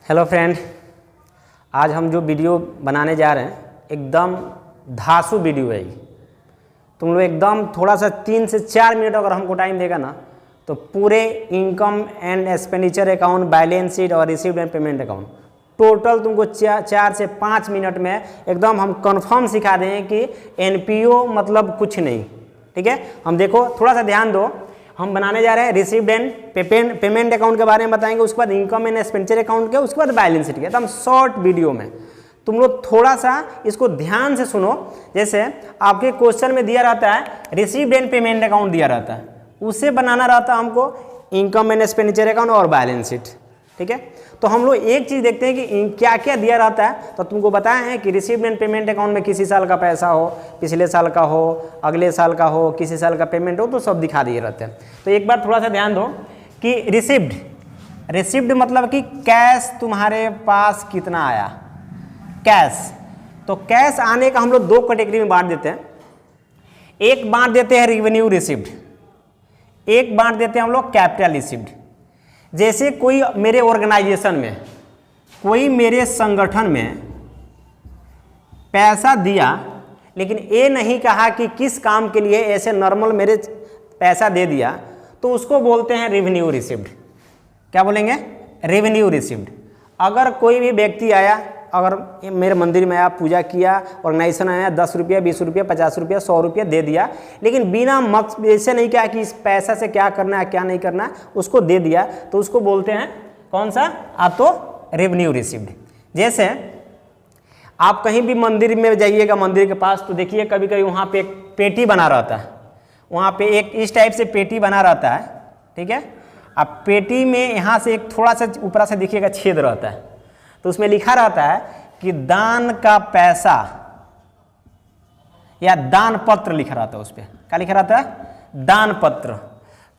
Hello friend, आज हम जो वीडियो बनाने जा रहे हैं एकदम धांसू वीडियो है। तुम लोग एकदम थोड़ा सा 3 से 4 मिनट अगर हमको टाइम देगा ना तो पूरे income and expenditure account, balance sheet और received and payment account total तुमको 4 से 5 मिनट में एकदम हम कंफर्म सिखा देंगे कि एनपीओ मतलब कुछ नहीं। ठीक है, हम देखो थोड़ा सा ध्यान दो। हम बनाने जा रहे हैं रिसीव्ड एंड पेमेंट अकाउंट के बारे में बताएंगे, उसके बाद इनकम एंड एक्सपेंडिचर अकाउंट के, उसके बाद बैलेंस शीट के। एकदम शॉर्ट वीडियो में तुम लोग थोड़ा सा इसको ध्यान से सुनो। जैसे आपके क्वेश्चन में दिया रहता है रिसीव्ड एंड पेमेंट अकाउंट दिया रहता है, उसे बनाना रहता है हमको इनकम एंड एक्सपेंडिचर अकाउंट और बैलेंस शीट। ठीक है, तो हम लोग एक चीज़ देखते हैं कि क्या क्या दिया रहता है। तो तुमको बताया है कि रिसीव्ड एंड पेमेंट अकाउंट में किसी साल का पैसा हो, पिछले साल का हो, अगले साल का हो, किसी साल का पेमेंट हो, तो सब दिखा दिए रहते हैं। तो एक बार थोड़ा सा ध्यान दो कि रिसीव्ड मतलब कि कैश तुम्हारे पास कितना आया, कैश। तो कैश आने का हम लोग 2 कैटेगरी में बांट देते हैं। एक बांट देते हैं रेवेन्यू रिसीव्ड, एक बांट देते हैं हम लोग कैपिटल रिसीव्ड। जैसे कोई मेरे ऑर्गेनाइजेशन में, कोई मेरे संगठन में पैसा दिया लेकिन ये नहीं कहा कि किस काम के लिए, ऐसे नॉर्मल मेरे पैसा दे दिया, तो उसको बोलते हैं रेवेन्यू रिसीव्ड। क्या बोलेंगे? Revenue received. अगर कोई भी व्यक्ति आया, अगर मेरे मंदिर में आया, पूजा किया, ऑर्गेनाइजेशन आया, 10 रुपया, 20 रुपया, 50 रुपया, 100 रुपया दे दिया, लेकिन बिना मकसद ऐसे नहीं कहा कि इस पैसा से क्या करना है क्या नहीं करना है, उसको दे दिया, तो उसको बोलते हैं कौन सा? आप तो रेवेन्यू रिसीव्ड। जैसे आप कहीं भी मंदिर में जाइएगा, मंदिर के पास, तो देखिए कभी कभी वहाँ पे एक पेटी बना रहता है, वहाँ पे एक इस टाइप से पेटी बना रहता है। ठीक है, अब पेटी में यहाँ से एक थोड़ा सा ऊपर से देखिएगा छेद रहता है, तो उसमें लिखा रहता है कि दान का पैसा या दान पत्र लिखा रहता है। उस पर क्या लिखा रहता है? दान पत्र।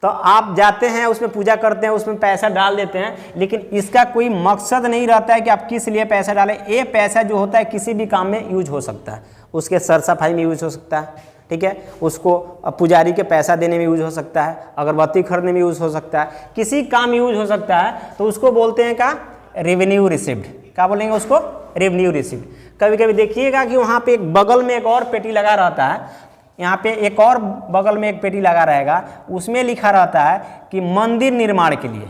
तो आप जाते हैं, उसमें पूजा करते हैं, उसमें पैसा डाल देते हैं, लेकिन इसका कोई मकसद नहीं रहता है कि आप किस लिए पैसा डालें। ये पैसा जो होता है किसी भी काम में यूज हो सकता है, उसके सर सफाई में यूज हो सकता है। ठीक है, उसको पुजारी के पैसा देने में यूज हो सकता है, अगरबत्ती खरीदने में यूज हो सकता है, किसी काम यूज हो सकता है, तो उसको बोलते हैं क्या? Revenue received. क्या बोलेंगे उसको? Revenue received. कभी कभी देखिएगा कि वहाँ पे एक बगल में एक और पेटी लगा रहता है, यहाँ पे एक और बगल में एक पेटी लगा रहेगा, उसमें लिखा रहता है कि मंदिर निर्माण के लिए,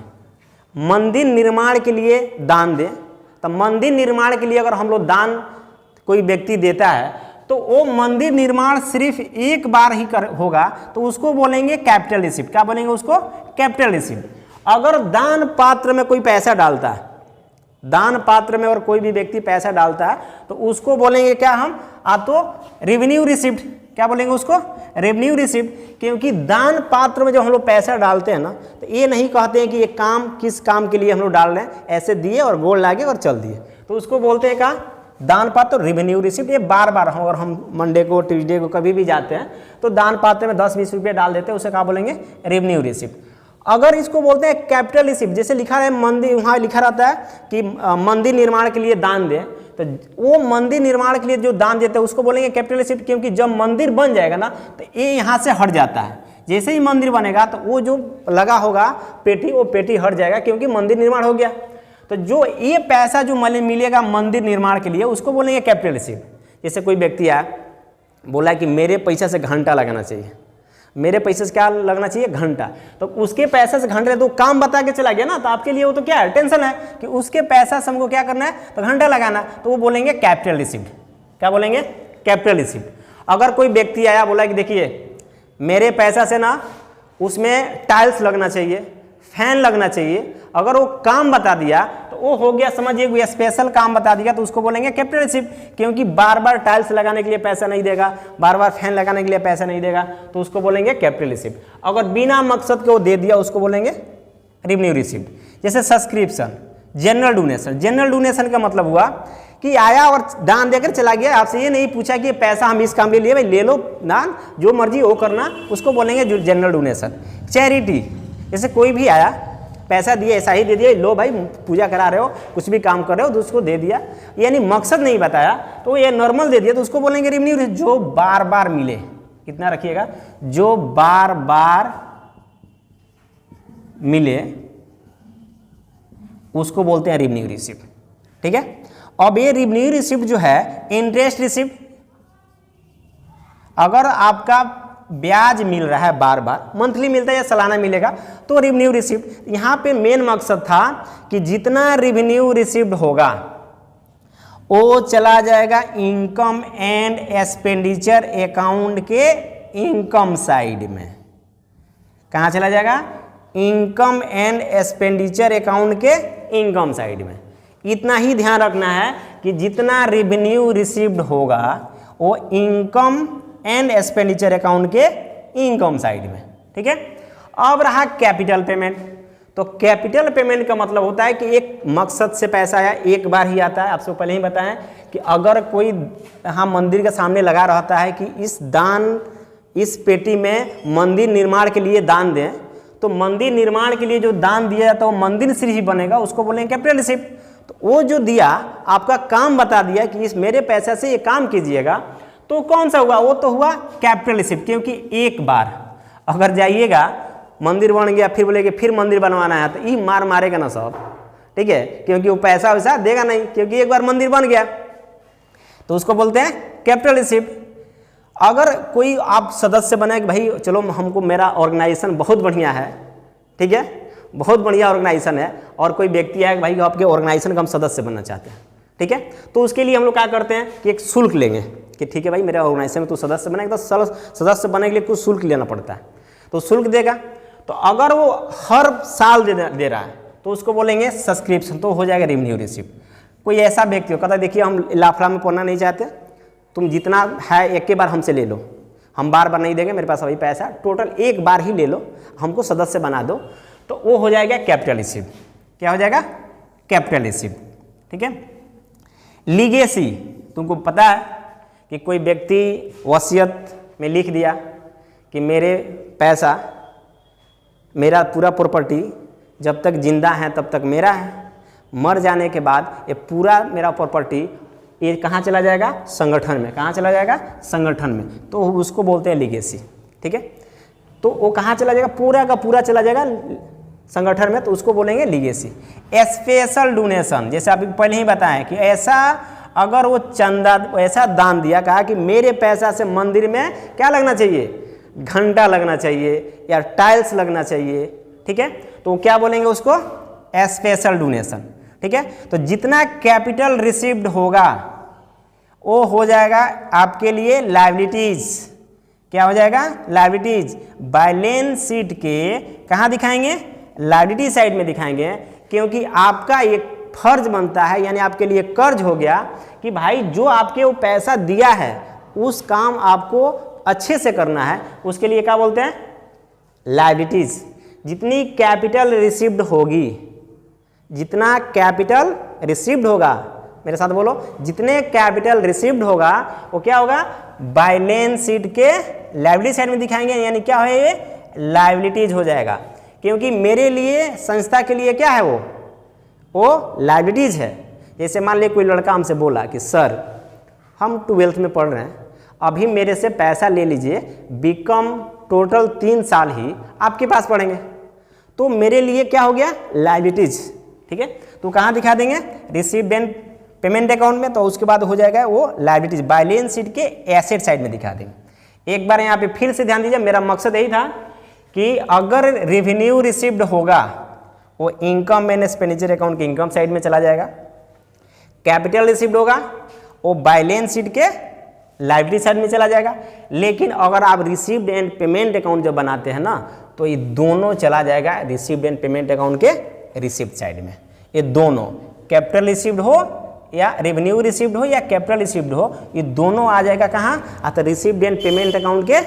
मंदिर निर्माण के लिए दान दें। तो मंदिर निर्माण के लिए अगर हम लोग दान कोई व्यक्ति देता है तो वो मंदिर निर्माण सिर्फ एक बार ही होगा, तो उसको बोलेंगे कैपिटल रिसीव्ड। क्या बोलेंगे उसको? Capital received. अगर दान पात्र में कोई पैसा डालता है, दान पात्र में और कोई भी व्यक्ति पैसा डालता है, तो उसको बोलेंगे क्या हम? आप तो रेवेन्यू रिसीव्ड। क्या बोलेंगे उसको? Revenue received. क्योंकि दान पात्र में जब हम लोग पैसा डालते हैं ना, तो ये नहीं कहते हैं कि ये काम किस काम के लिए हम लोग डाल रहे हैं, ऐसे दिए और गोल लागे और चल दिए, तो उसको बोलते हैं क्या? दान पात्र, रेवेन्यू रिसीव्ड। ये बार बार अगर हम मंडे को, ट्यूजडे को कभी भी जाते हैं तो दान पात्र में 10-20 रुपये डाल देते हैं, उसे क्या बोलेंगे? Revenue received. अगर इसको बोलते हैं कैपिटल रिसीव्ड, जैसे लिखा है मंदिर, वहाँ लिखा रहता है कि मंदिर निर्माण के लिए दान दें, तो वो मंदिर निर्माण के लिए जो दान देते हैं उसको बोलेंगे कैपिटल रिसीव्ड। क्योंकि जब मंदिर बन जाएगा ना, तो ये यहाँ से हट जाता है। जैसे ही मंदिर बनेगा तो वो जो लगा होगा पेटी, वो पेटी हट जाएगा, क्योंकि मंदिर निर्माण हो गया। तो जो ये पैसा जो मिलेगा मंदिर निर्माण के लिए, उसको बोलेंगे कैपिटल रिसीव्ड। जैसे कोई व्यक्ति आया, बोला कि मेरे पैसा से घंटा लगाना चाहिए, मेरे पैसे से क्या लगना चाहिए? घंटा। तो उसके पैसे से घंटे, तो काम बता के चला गया ना, तो आपके लिए वो तो क्या है? टेंशन है कि उसके पैसा से हमको क्या करना है? तो घंटा लगाना, तो वो बोलेंगे कैपिटल रिसीव्ड। क्या बोलेंगे? Capital received. अगर कोई व्यक्ति आया, बोला कि देखिए मेरे पैसा से ना उसमें टाइल्स लगना चाहिए, फैन लगना चाहिए, अगर वो काम बता दिया तो वो हो गया, समझिए कोई स्पेशल काम बता दिया, तो उसको बोलेंगे कैपिटल रिसीव्ड। क्योंकि बार बार टाइल्स लगाने के लिए पैसा नहीं देगा, बार बार फैन लगाने के लिए पैसा नहीं देगा, तो उसको बोलेंगे कैपिटल रिसीव्ड। अगर बिना मकसद के वो दे दिया, उसको बोलेंगे रेवेन्यू रिसीव्ड। जैसे subscription, general donation. General donation का मतलब हुआ कि आया और दान देकर चला गया, आपसे ये नहीं पूछा कि पैसा हम इस काम के लिए, भाई ले लो दान, जो मर्जी वो करना, उसको बोलेंगे जनरल डोनेशन। चैरिटी, जैसे कोई भी आया, पैसा दिए, ऐसा ही दे दिया, लो भाई पूजा करा रहे हो, कुछ भी काम कर रहे हो, तो उसको दे दिया, यानी मकसद नहीं बताया, तो ये नॉर्मल दे दिया, तो उसको बोलेंगे रेवेन्यू। जो बार बार मिले, कितना रखिएगा? जो बार बार मिले उसको बोलते हैं रेवेन्यू रिसिप्ट। ठीक है, अब ये रेवेन्यू रिसिप्ट जो है इंटरेस्ट रिसिप्ट, अगर आपका ब्याज मिल रहा है बार बार, मंथली मिलता है या सालाना मिलेगा, तो रेवेन्यू रिसिप्ट। यहाँ पे मेन मकसद था कि जितना रेवेन्यू रिसिप्ट होगा वो चला जाएगा इनकम एंड एक्सपेंडिचर अकाउंट के इनकम साइड में। कहाँ चला जाएगा? इनकम एंड एक्सपेंडिचर अकाउंट के इनकम साइड में। इतना ही ध्यान रखना है कि जितना रेवेन्यू रिसीव्ड होगा वो इनकम एंड एक्सपेंडिचर अकाउंट के इनकम साइड में। ठीक है, अब रहा कैपिटल पेमेंट। तो कैपिटल पेमेंट का मतलब होता है कि एक मकसद से पैसा आया, एक बार ही आता है। आपसे पहले ही बताएं कि अगर कोई यहाँ मंदिर के सामने लगा रहता है कि इस पेटी में मंदिर निर्माण के लिए दान दें, तो मंदिर निर्माण के लिए जो दान दिया जाता है वो मंदिर से ही बनेगा, उसको बोलेंगे कैपिटल रिसिप्ट। तो वो जो दिया, आपका काम बता दिया कि इस मेरे पैसे से ये काम कीजिएगा, तो कौन सा हुआ? वो तो हुआ कैपिटल रिसिप्ट। क्योंकि एक बार अगर जाइएगा मंदिर बन गया फिर बोलेगे फिर मंदिर बनवाना है, तो ये मारेगा ना सब। ठीक है, क्योंकि वो पैसा वैसा देगा नहीं, क्योंकि एक बार मंदिर बन गया, तो उसको बोलते हैं कैपिटल रिसिप्ट। अगर कोई आप सदस्य बने कि भाई चलो हमको मेरा ऑर्गेनाइजेशन बहुत बढ़िया है, ठीक है, बहुत बढ़िया ऑर्गेनाइजेशन है, और कोई व्यक्ति है कि भाई आपके ऑर्गेनाइजेशन का हम सदस्य बनना चाहते हैं, ठीक है, तो उसके लिए हम लोग क्या करते हैं कि एक शुल्क लेंगे कि ठीक है भाई मेरे ऑर्गेनाइजेशन में तू सदस्य बनेगा, तो सदस्य बनने के लिए कुछ शुल्क लेना पड़ता है, तो शुल्क देगा। तो अगर वो हर साल दे रहा है तो उसको बोलेंगे सब्सक्रिप्शन, तो हो जाएगा रेवेन्यू रिसिप्ट। कोई ऐसा व्यक्ति हो कहता है देखिए हम लाफड़ा में पढ़ना नहीं चाहते, तुम जितना है एक के बार हमसे ले लो, हम बार बार नहीं देंगे, मेरे पास अभी पैसा टोटल एक बार ही ले लो, हमको सदस्य बना दो, तो वो हो जाएगा कैपिटल रिसिप्ट। क्या हो जाएगा? Capital receipt. ठीक है, लीगेसी, तुमको पता है कि कोई व्यक्ति वसीयत में लिख दिया कि मेरे पैसा, मेरा पूरा प्रॉपर्टी जब तक जिंदा है तब तक मेरा है, मर जाने के बाद ये पूरा मेरा प्रॉपर्टी ये कहाँ चला जाएगा? संगठन में। कहाँ चला जाएगा? संगठन में। तो उसको बोलते हैं लीगेसी। ठीक है, तो वो कहाँ चला जाएगा? पूरा का पूरा चला जाएगा संगठन में, तो उसको बोलेंगे लीगेसी। स्पेशल डोनेशन, जैसे आप पहले ही बताएं कि ऐसा अगर वो चंदा ऐसा दान दिया, कहा कि मेरे पैसा से मंदिर में क्या लगना चाहिए? घंटा लगना चाहिए या टाइल्स लगना चाहिए। ठीक है, तो क्या बोलेंगे उसको? Special donation. ठीक है, तो जितना कैपिटल रिसीव्ड होगा वो हो जाएगा आपके लिए लायबिलिटीज। क्या हो जाएगा? लायबिलिटीज। बैलेंस शीट के कहाँ दिखाएंगे? लायबिलिटी साइड में दिखाएंगे, क्योंकि आपका एक फर्ज बनता है, यानी आपके लिए कर्ज हो गया कि भाई जो आपके वो पैसा दिया है उस काम आपको अच्छे से करना है, उसके लिए क्या बोलते हैं? लायबिलिटीज। जितनी कैपिटल रिसीव्ड होगी, जितना कैपिटल रिसीव्ड होगा, मेरे साथ बोलो, जितने कैपिटल रिसीव्ड होगा वो क्या होगा? बैलेंस शीट के लायबिलिटी साइड में दिखाएंगे, यानी क्या है? ये लायबिलिटीज हो जाएगा, क्योंकि मेरे लिए, संस्था के लिए क्या है? वो लायबिलिटीज है। जैसे मान लीजिए कोई लड़का हमसे बोला कि सर हम 12th में पढ़ रहे हैं, अभी मेरे से पैसा ले लीजिए, बीकॉम टोटल 3 साल ही आपके पास पढ़ेंगे, तो मेरे लिए क्या हो गया? लायबिलिटीज। ठीक है, तो कहाँ दिखा देंगे? रिसीव्ड एंड पेमेंट अकाउंट में, तो उसके बाद हो जाएगा वो लायबिलिटीज, बैलेंस शीट के एसेट साइड में दिखा देंगे। एक बार यहाँ पे फिर से ध्यान दीजिए, मेरा मकसद यही था कि अगर रेवेन्यू रिसीव्ड होगा वो इनकम एंड एक्सपेंडिचर अकाउंट के इनकम साइड में चला जाएगा, कैपिटल रिसीव्ड होगा वो बैलेंस शीट के लायबिलिटी साइड में चला जाएगा। लेकिन अगर आप रिसीव्ड एंड पेमेंट अकाउंट जब बनाते हैं ना, तो ये दोनों चला जाएगा रिसीव्ड एंड पेमेंट अकाउंट के रिसिप्ट साइड में। ये दोनों, कैपिटल रिसीव्ड हो या रेवेन्यू रिसीव्ड हो या कैपिटल रिसीव्ड हो, ये दोनों आ जाएगा कहाँ? तो रिसीव्ड एंड पेमेंट अकाउंट के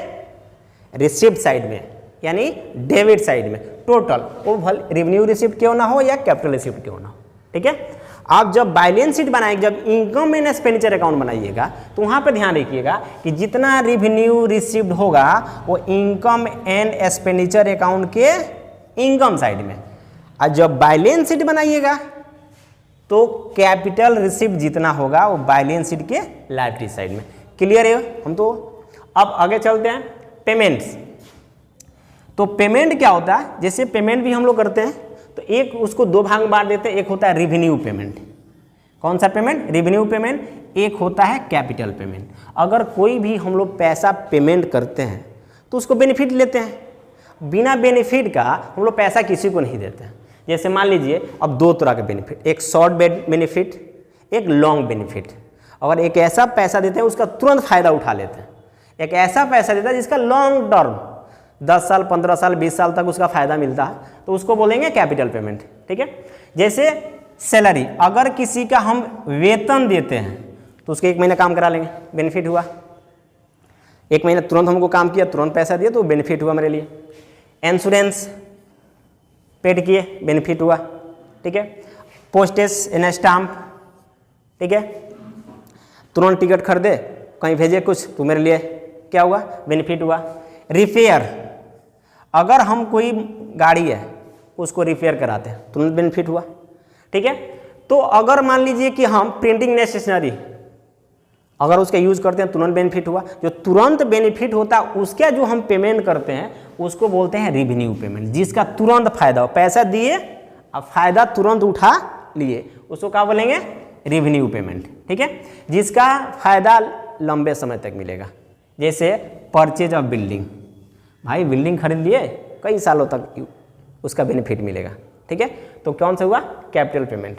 रिसिप्ट साइड में, यानी डेबिट साइड में। टोटल वो भले रेवेन्यू रिसिप्ट क्यों ना हो या कैपिटल रिसिप्ट क्यों ना हो। ठीक है, आप जब बैलेंस शीट बनाएंगे, जब इनकम एंड एक्सपेंडिचर अकाउंट बनाइएगा, तो वहाँ पे ध्यान रखिएगा कि जितना रेवेन्यू रिसीव्ड होगा वो इनकम एंड एक्सपेंडिचर अकाउंट के इनकम साइड में, और जब बैलेंस शीट बनाइएगा तो कैपिटल रिसीव्ड जितना होगा वो बैलेंस शीट के लायबिलिटी साइड में। क्लियर है? हम तो अब आगे चलते हैं पेमेंट्स। तो पेमेंट क्या होता है? जैसे पेमेंट भी हम लोग करते हैं, तो एक उसको दो भाग में बांट देते हैं, एक होता है रेवेन्यू पेमेंट। कौन सा पेमेंट? Revenue payment. एक होता है कैपिटल पेमेंट। अगर कोई भी हम लोग पैसा पेमेंट करते हैं तो उसको बेनिफिट लेते हैं। बिना बेनिफिट का हम लोग पैसा किसी को नहीं देते हैं। जैसे मान लीजिए अब दो तरह के बेनिफिट, एक शॉर्ट बेनिफिट, एक लॉन्ग बेनिफिट। अगर एक ऐसा पैसा देते हैं उसका तुरंत फायदा उठा लेते हैं, एक ऐसा पैसा देता है जिसका लॉन्ग टर्म 10 साल 15 साल 20 साल तक उसका फायदा मिलता है, तो उसको बोलेंगे कैपिटल पेमेंट। ठीक है। जैसे सैलरी, अगर किसी का हम वेतन देते हैं तो उसके 1 महीना काम करा लेंगे, बेनिफिट हुआ। 1 महीना तुरंत हमको काम किया, तुरंत पैसा दिया, तो बेनिफिट हुआ मेरे लिए। इंश्योरेंस पेड किए, बेनिफिट हुआ। ठीक है। पोस्टेज एंड स्टाम्प, ठीक है, तुरंत टिकट खरीदे कहीं भेजे कुछ, तो मेरे लिए क्या हुआ? बेनिफिट हुआ। रिपेयर, अगर हम कोई गाड़ी है उसको रिपेयर कराते हैं, तुरंत बेनिफिट हुआ। ठीक है। तो अगर मान लीजिए कि हम प्रिंटिंग स्टेशनरी अगर उसका यूज़ करते हैं, तुरंत बेनिफिट हुआ। जो तुरंत बेनिफिट होता है उसका जो हम पेमेंट करते हैं उसको बोलते हैं रेवेन्यू पेमेंट, जिसका तुरंत फायदा हो। पैसा दिए अब फायदा तुरंत उठा लिए, उसको क्या बोलेंगे? Revenue payment. ठीक है। जिसका फायदा लंबे समय तक मिलेगा। जैसे परचेज ऑफ बिल्डिंग, भाई बिल्डिंग खरीद लिए, कई सालों तक उसका बेनिफिट मिलेगा। ठीक है। तो कौन सा हुआ? Capital payment.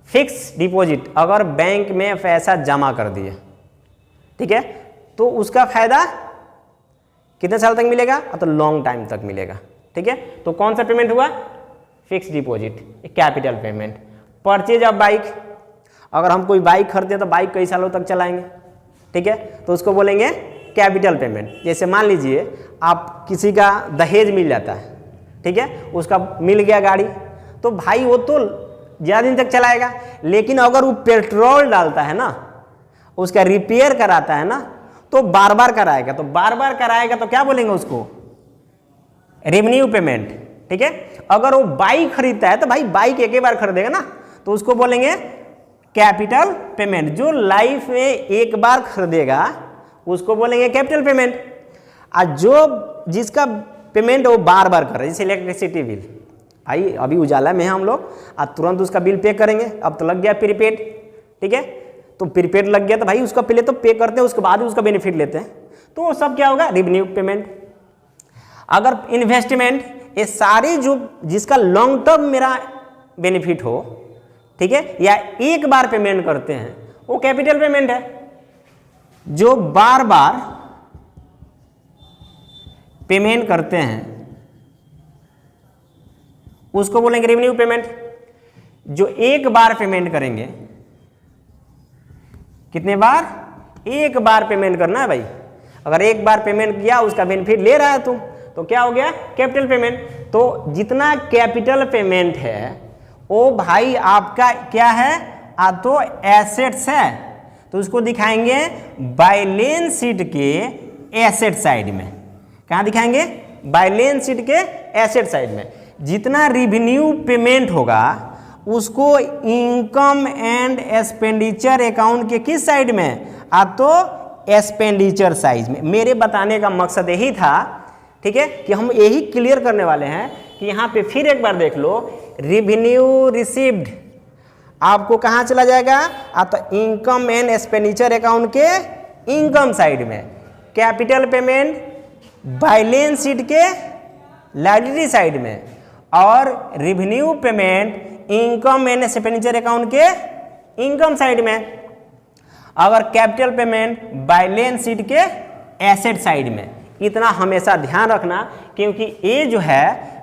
फिक्स डिपॉजिट, अगर बैंक में पैसा जमा कर दिए, ठीक है, तो उसका फायदा कितने साल तक मिलेगा? तो लॉन्ग टाइम तक मिलेगा। ठीक है। तो कौन सा पेमेंट हुआ? Fix deposit, capital payment. Purchase of bike, अगर हम कोई बाइक खरीदते हैं तो बाइक कई सालों तक चलाएंगे, ठीक है, तो उसको बोलेंगे कैपिटल पेमेंट। जैसे मान लीजिए आप किसी का दहेज मिल जाता है, ठीक है, उसका मिल गया गाड़ी, तो भाई वो तो ज़्यादा दिन तक चलाएगा, लेकिन अगर वो पेट्रोल डालता है ना, उसका रिपेयर कराता है ना, तो बार बार कराएगा। तो बार बार कराएगा तो क्या बोलेंगे उसको? Revenue payment. ठीक है। अगर वो बाइक खरीदता है तो भाई बाइक एक ही बार खरीदेगा ना, तो उसको बोलेंगे कैपिटल पेमेंट। जो लाइफ में एक बार खरीदेगा उसको बोलेंगे कैपिटल पेमेंट। और जो जिसका पेमेंट वो बार बार कर रहा है, जैसे इलेक्ट्रिसिटी बिल, भाई अभी उजाला में हम लोग आज तुरंत उसका बिल पे करेंगे, अब तो लग गया प्रीपेड, ठीक है, तो प्रीपेड लग गया तो भाई उसका पहले तो पे करते हैं, उसके बाद ही उसका बेनिफिट लेते हैं, तो वो सब क्या होगा? Revenue payment. अगर इन्वेस्टमेंट, ये सारे जो जिसका लॉन्ग टर्म मेरा बेनिफिट हो, ठीक है, या एक बार पेमेंट करते हैं, वो कैपिटल पेमेंट है। जो बार बार पेमेंट करते हैं उसको बोलेंगे रेवेन्यू पेमेंट। जो एक बार पेमेंट करेंगे, कितने बार? एक बार पेमेंट करना है भाई। अगर एक बार पेमेंट किया उसका बेनिफिट ले रहा है तुम, तो क्या हो गया? Capital payment. तो जितना कैपिटल पेमेंट है वो भाई आपका क्या है? तो एसेट्स है, तो उसको दिखाएंगे बैलेंस शीट के एसेट साइड में। कहाँ दिखाएंगे? बैलेंस शीट के एसेट साइड में। जितना रेवेन्यू पेमेंट होगा उसको इनकम एंड एक्सपेंडिचर अकाउंट के किस साइड में? तो एक्सपेंडिचर साइड में। मेरे बताने का मकसद यही था, ठीक है, कि हम यही क्लियर करने वाले हैं कि यहाँ पे फिर एक बार देख लो, रेवेन्यू रिसीव्ड आपको कहाँ चला जाएगा? तो इनकम एंड एक्सपेंडिचर अकाउंट के इनकम साइड में। कैपिटल पेमेंट बैलेंस शीट के लायबिलिटी साइड में, और revenue payment income and expenditure account के इनकम साइड में। अगर कैपिटल पेमेंट बैलेंस शीट के एसेट साइड में। इतना हमेशा ध्यान रखना, क्योंकि ये जो है